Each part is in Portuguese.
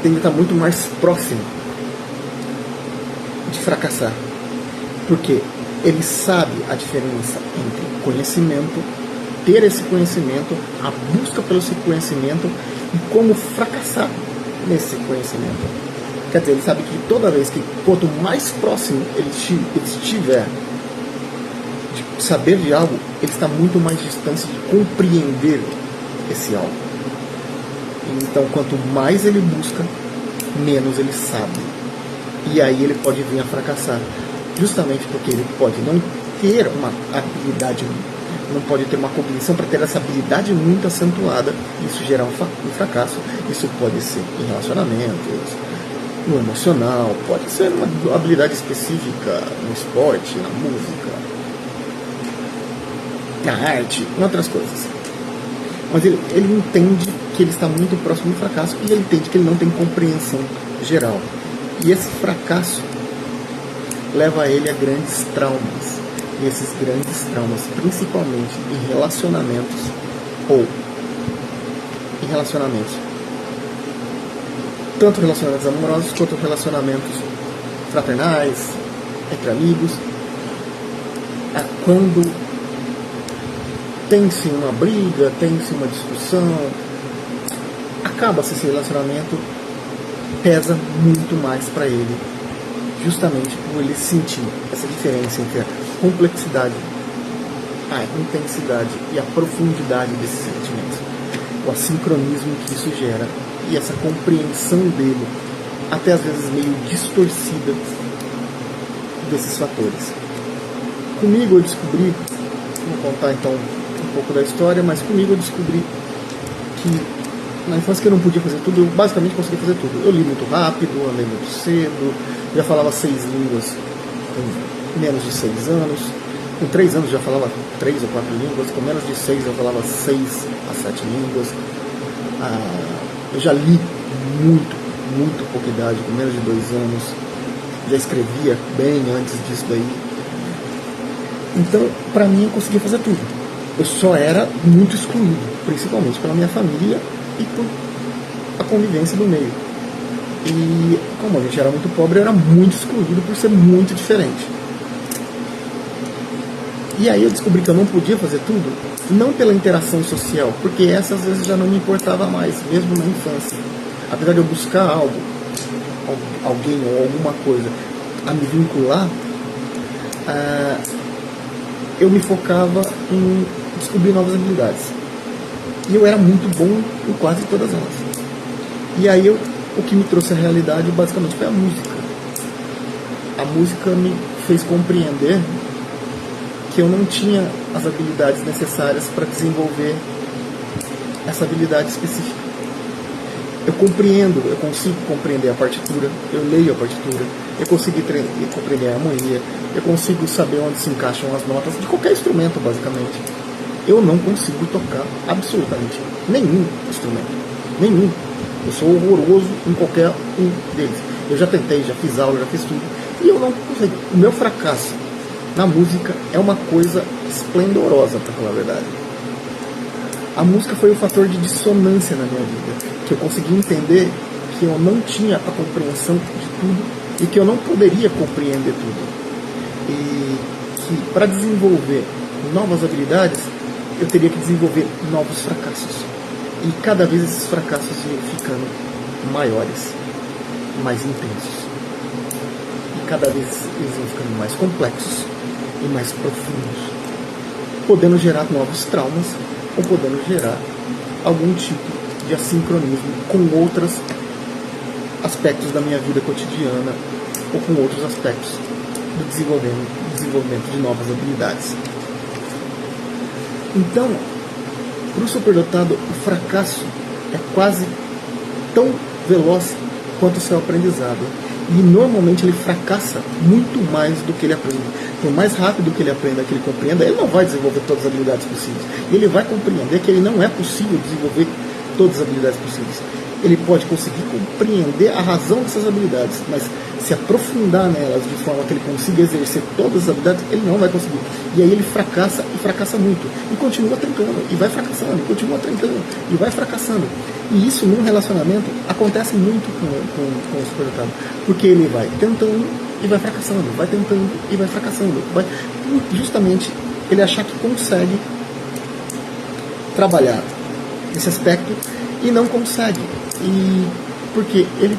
tende a estar muito mais próximo de fracassar. Porque ele sabe a diferença entre conhecimento, ter esse conhecimento, a busca pelo esse conhecimento e como fracassar nesse conhecimento. Quer dizer, ele sabe que toda vez que, quanto mais próximo ele estiver de saber de algo, ele está muito mais distante de compreender esse algo. Então, quanto mais ele busca, menos ele sabe. E aí ele pode vir a fracassar. Justamente porque ele pode não ter uma habilidade, não pode ter uma cognição para ter essa habilidade muito acentuada. Isso gerar um fracasso. Isso pode ser em relacionamentos, no emocional, pode ser uma habilidade específica no esporte, na música, na arte, em outras coisas. Mas ele entende que ele está muito próximo do fracasso e ele entende que ele não tem compreensão geral. E esse fracasso leva ele a grandes traumas. E esses grandes traumas, principalmente em relacionamentos tanto relacionamentos amorosos quanto relacionamentos fraternais, entre amigos, quando tem-se uma briga, tem-se uma discussão, acaba-se esse relacionamento, pesa muito mais para ele, justamente por ele sentir essa diferença entre a complexidade, a intensidade e a profundidade desses sentimentos, o assincronismo que isso gera e essa compreensão dele, até às vezes meio distorcida, desses fatores. Comigo eu descobri, vou contar então um pouco da história, mas comigo eu descobri que na infância que eu não podia fazer tudo, eu basicamente conseguia fazer tudo. Eu li muito rápido, andei muito cedo, já falava 6 línguas com menos de 6 anos, com 3 anos já falava 3 ou 4 línguas, com menos de 6 eu falava 6 a 7 línguas. Eu já li muito pouca idade, com menos de 2 anos, já escrevia bem antes disso daí. Então, pra mim, eu conseguia fazer tudo. Eu só era muito excluído, principalmente pela minha família e por a convivência do meio. E como a gente era muito pobre, eu era muito excluído por ser muito diferente. E aí eu descobri que eu não podia fazer tudo, não pela interação social, porque essa às vezes já não me importava mais, mesmo na infância. Apesar de eu buscar algo, alguém ou alguma coisa a me vincular, eu me focava em descobrir novas habilidades. E eu era muito bom em quase todas elas. E aí o que me trouxe à realidade basicamente foi a música. A música me fez compreender que eu não tinha as habilidades necessárias para desenvolver essa habilidade específica. Eu consigo compreender a partitura, eu leio a partitura, eu consigo compreender a harmonia, eu consigo saber onde se encaixam as notas de qualquer instrumento, basicamente. Eu não consigo tocar absolutamente nenhum instrumento. Nenhum. Eu sou horroroso em qualquer um deles. Eu já tentei, já fiz aula, já fiz tudo. E eu não consigo. O meu fracasso na música é uma coisa esplendorosa, para falar a verdade. A música foi um fator de dissonância na minha vida, que eu consegui entender que eu não tinha a compreensão de tudo e que eu não poderia compreender tudo. E que para desenvolver novas habilidades, eu teria que desenvolver novos fracassos. E cada vez esses fracassos iam ficando maiores, mais intensos. E cada vez eles iam ficando mais complexos e mais profundos, podendo gerar novos traumas ou podendo gerar algum tipo de assincronismo com outros aspectos da minha vida cotidiana ou com outros aspectos do desenvolvimento de novas habilidades. Então, para o superdotado, o fracasso é quase tão veloz quanto o seu aprendizado. E normalmente ele fracassa muito mais do que ele aprende. Por mais rápido que ele aprenda, que ele compreenda, ele não vai desenvolver todas as habilidades possíveis. Ele vai compreender que ele não é possível desenvolver todas as habilidades possíveis. Ele pode conseguir compreender a razão dessas habilidades, mas se aprofundar nelas de forma que ele consiga exercer todas as habilidades, ele não vai conseguir. E aí ele fracassa e fracassa muito. E continua tentando, e vai fracassando, e continua tentando, e vai fracassando. E isso num relacionamento acontece muito com o superdotado. Porque ele vai tentando e vai fracassando, vai tentando e vai fracassando. Justamente ele achar que consegue trabalhar esse aspecto e não consegue. E porque ele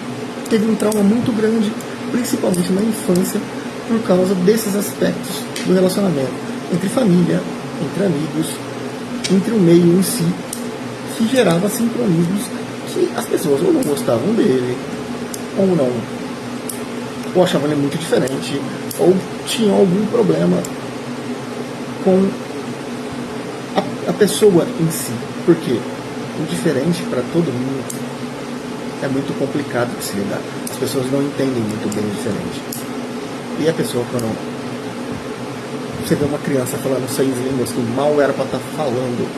teve um trauma muito grande, principalmente na infância, por causa desses aspectos do relacionamento entre família, entre amigos, entre o meio em si, que gerava sincronismos que as pessoas ou não gostavam dele, ou não, ou achavam ele muito diferente, ou tinham algum problema com a pessoa em si. Por quê? O diferente para todo mundo é muito complicado de se lidar. As pessoas não entendem muito bem o diferente. E a pessoa, quando você vê uma criança falando 6 línguas que mal era para estar falando,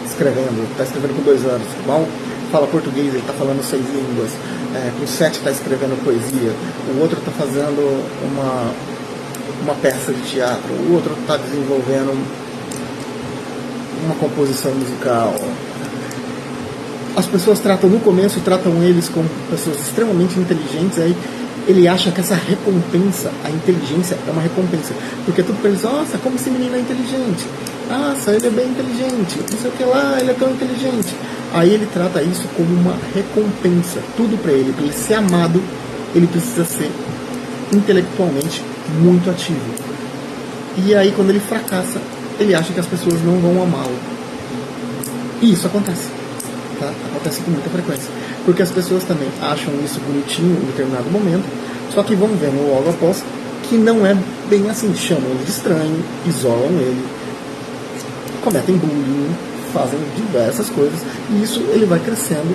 escrevendo, está escrevendo com 2 anos, mal fala português, ele está falando 6 línguas, com 7 está escrevendo poesia, o outro está fazendo uma peça de teatro, o outro está desenvolvendo uma composição musical. As pessoas no começo tratam eles como pessoas extremamente inteligentes, aí ele acha que essa recompensa, a inteligência é uma recompensa, porque tudo para eles, nossa, como esse menino é inteligente, nossa, ele é bem inteligente, não sei o que lá, ele é tão inteligente. Aí ele trata isso como uma recompensa, tudo para ele ser amado, ele precisa ser intelectualmente muito ativo. E aí quando ele fracassa, ele acha que as pessoas não vão amá-lo. E isso acontece. Tá? Acontece com muita frequência, porque as pessoas também acham isso bonitinho em determinado momento, só que vão vendo logo após que não é bem assim, chamam ele de estranho, isolam ele, cometem bullying, fazem diversas coisas, e isso ele vai crescendo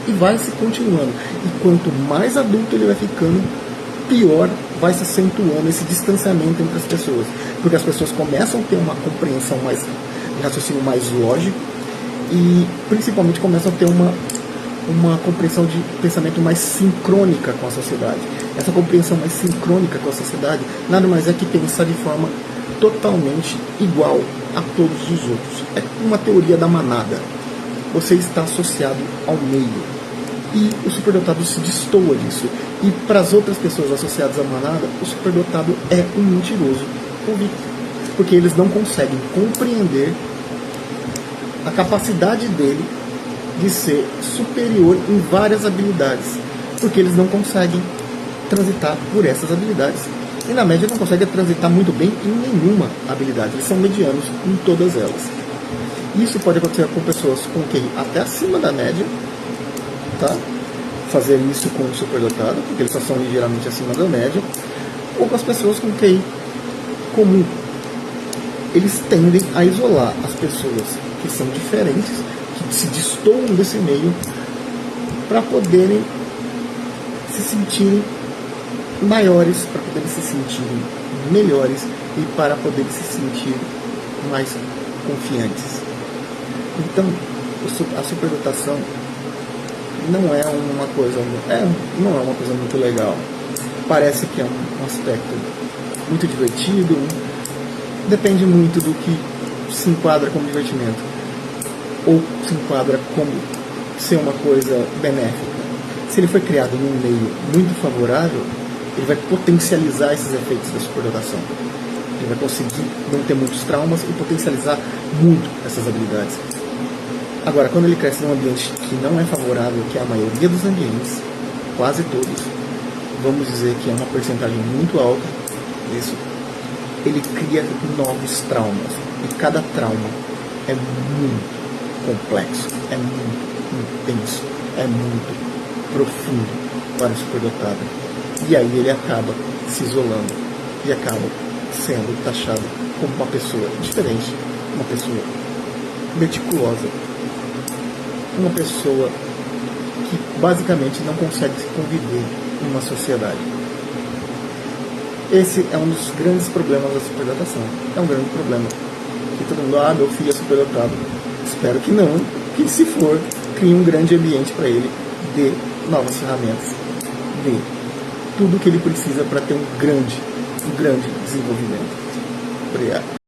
e vai se continuando, e quanto mais adulto ele vai ficando, pior vai se acentuando esse distanciamento entre as pessoas, porque as pessoas começam a ter uma compreensão mais, um raciocínio mais lógico, e principalmente começam a ter uma compreensão de pensamento mais sincrônica com a sociedade. Essa compreensão mais sincrônica com a sociedade nada mais é que pensar de forma totalmente igual a todos os outros. É uma teoria da manada. Você está associado ao meio. E o superdotado se destoa disso. E para as outras pessoas associadas à manada, o superdotado é um mentiroso convicto. Porque eles não conseguem compreender a capacidade dele de ser superior em várias habilidades, porque eles não conseguem transitar por essas habilidades. E na média não conseguem transitar muito bem em nenhuma habilidade, eles são medianos em todas elas. Isso pode acontecer com pessoas com QI até acima da média, tá? Fazer isso com o superdotado, porque eles só são ligeiramente acima da média, ou com as pessoas com QI comum. Eles tendem a isolar as pessoas que são diferentes, que se destoam desse meio, para poderem se sentirem maiores, para poderem se sentirem melhores e para poderem se sentir mais confiantes. Então, a superdotação não é uma coisa muito legal. Parece que é um aspecto muito divertido, depende muito do que se enquadra como divertimento ou se enquadra como ser uma coisa benéfica. Se ele foi criado num meio muito favorável, ele vai potencializar esses efeitos da superdotação. Ele vai conseguir não ter muitos traumas e potencializar muito essas habilidades. Agora, quando ele cresce num ambiente que não é favorável, que é a maioria dos ambientes, quase todos, vamos dizer que é uma porcentagem muito alta disso, ele cria novos traumas. E cada trauma é muito complexo, é muito intenso, é muito profundo para o superdotado. E aí ele acaba se isolando e acaba sendo taxado como uma pessoa diferente, uma pessoa meticulosa, uma pessoa que basicamente não consegue se conviver em uma sociedade. Esse é um dos grandes problemas da superdotação. É um grande problema. Que todo mundo, meu filho é superdotado. Espero que não, que se for, crie um grande ambiente para ele, dê novas ferramentas, dê tudo o que ele precisa para ter um grande desenvolvimento. Obrigado.